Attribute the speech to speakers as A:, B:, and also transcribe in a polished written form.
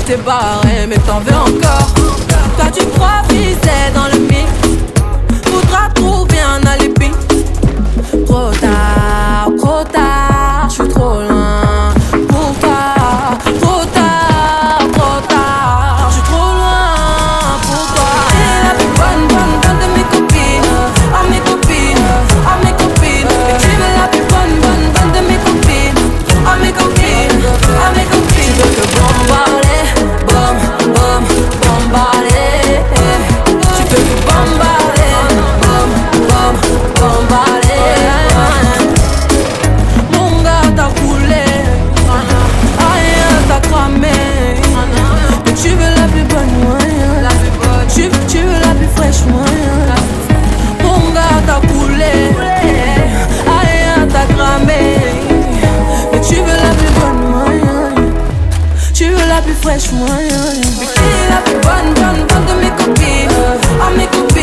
A: t'es barré, mais t'en veux encore. Toi tu crois viser dans le mix, faudra trouver un alibi. Trop tard, j'suis trop loin pour toi. Trop tard, j'suis trop loin pour toi. T'es la plus bonne de mes copines, à mes copines, à mes copines. Et tu es la plus bonne de mes copines, à mes copines, à mes copines. Tu veux que bombarder, bombarder. Tu veux que bombarder, bombarder. Mon gars t'as coulé, rien t'as cramé. Mais tu veux la plus bonne, moyen. Tu veux la plus fraîche, moyen. Mon gars t'as coulé, rien t'as cramé. Mais tu veux la plus bonne, moyen. Tu veux la plus fraîche, moyen. Mais qui est la plus bonne de mes copines, à mes copines.